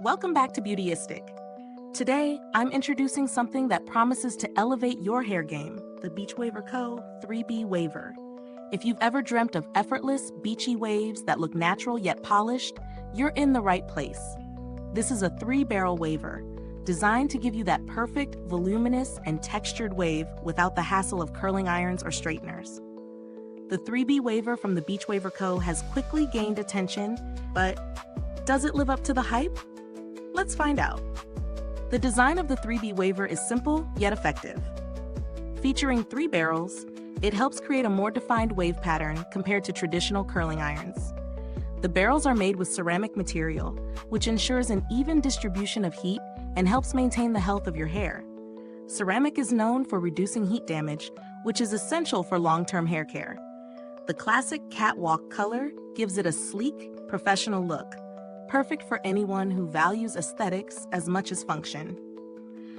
Welcome back to Beautyistic. Today, I'm introducing something that promises to elevate your hair game, the Beachwaver Co. 3B Waver. If you've ever dreamt of effortless, beachy waves that look natural yet polished, you're in the right place. This is a 3-barrel waver, designed to give you that perfect, voluminous, and textured wave without the hassle of curling irons or straighteners. The 3B waver from the Beachwaver Co. has quickly gained attention, but does it live up to the hype? Let's find out. The design of the 3B waver is simple yet effective. Featuring 3 barrels, it helps create a more defined wave pattern compared to traditional curling irons. The barrels are made with ceramic material, which ensures an even distribution of heat and helps maintain the health of your hair. Ceramic is known for reducing heat damage, which is essential for long-term hair care. The classic catwalk color gives it a sleek, professional look, perfect for anyone who values aesthetics as much as function.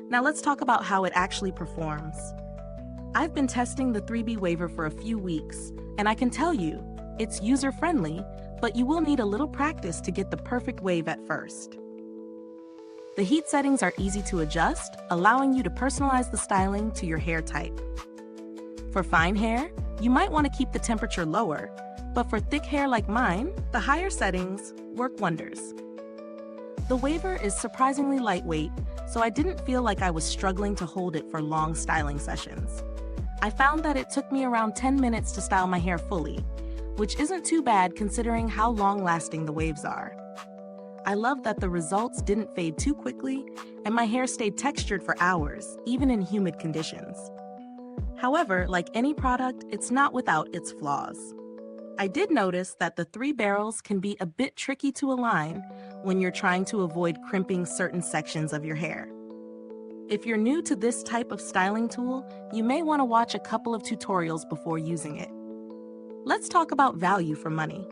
Now let's talk about how it actually performs. I've been testing the 3B waver for a few weeks, and I can tell you, it's user-friendly, but you will need a little practice to get the perfect wave at first. The heat settings are easy to adjust, allowing you to personalize the styling to your hair type. For fine hair, you might want to keep the temperature lower, but for thick hair like mine, the higher settings work wonders. The waver is surprisingly lightweight, so I didn't feel like I was struggling to hold it for long styling sessions. I found that it took me around 10 minutes to style my hair fully, which isn't too bad considering how long-lasting the waves are. I love that the results didn't fade too quickly, and my hair stayed textured for hours, even in humid conditions. However, like any product, it's not without its flaws. I did notice that the 3 barrels can be a bit tricky to align when you're trying to avoid crimping certain sections of your hair. If you're new to this type of styling tool, you may want to watch a couple of tutorials before using it. Let's talk about value for money.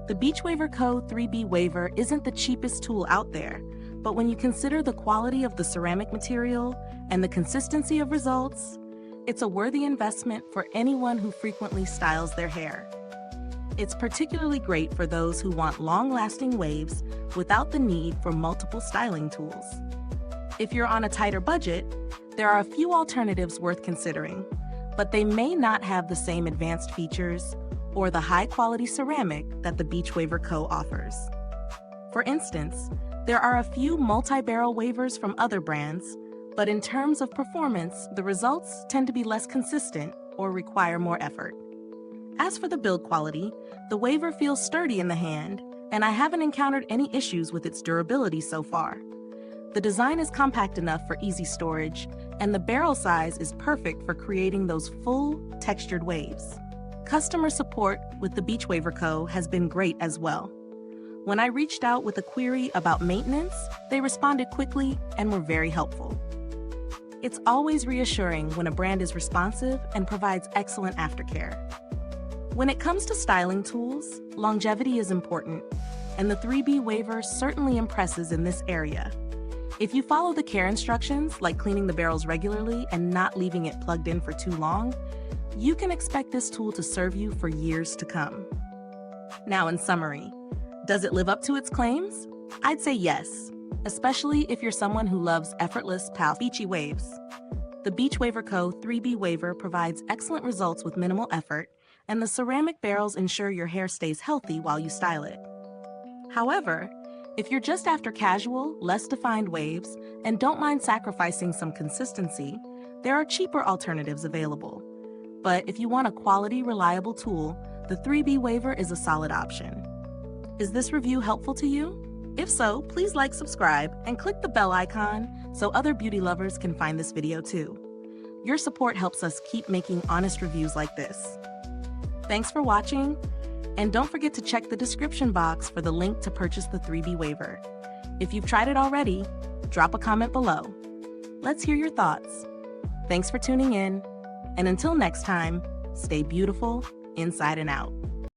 The Beachwaver Co. 3B waver isn't the cheapest tool out there, but when you consider the quality of the ceramic material and the consistency of results, it's a worthy investment for anyone who frequently styles their hair. It's particularly great for those who want long-lasting waves without the need for multiple styling tools. If you're on a tighter budget, there are a few alternatives worth considering, but they may not have the same advanced features or the high-quality ceramic that the Beachwaver Co. offers. For instance, there are a few multi-barrel wavers from other brands, but in terms of performance, the results tend to be less consistent or require more effort. As for the build quality, the waver feels sturdy in the hand, and I haven't encountered any issues with its durability so far. The design is compact enough for easy storage, and the barrel size is perfect for creating those full, textured waves. Customer support with the Beachwaver Co. has been great as well. When I reached out with a query about maintenance, they responded quickly and were very helpful. It's always reassuring when a brand is responsive and provides excellent aftercare. When it comes to styling tools, longevity is important, and the 3B waver certainly impresses in this area. If you follow the care instructions, like cleaning the barrels regularly and not leaving it plugged in for too long, you can expect this tool to serve you for years to come. Now, in summary, does it live up to its claims? I'd say yes, especially if you're someone who loves effortless, beachy waves. The Beachwaver Co. 3B waver provides excellent results with minimal effort, and the ceramic barrels ensure your hair stays healthy while you style it. However, if you're just after casual, less defined waves and don't mind sacrificing some consistency, there are cheaper alternatives available. But if you want a quality, reliable tool, the 3B waver is a solid option. Is this review helpful to you? If so, please like, subscribe, and click the bell icon so other beauty lovers can find this video too. Your support helps us keep making honest reviews like this. Thanks for watching, and don't forget to check the description box for the link to purchase the 3B waver. If you've tried it already, drop a comment below. Let's hear your thoughts. Thanks for tuning in, and until next time, stay beautiful inside and out.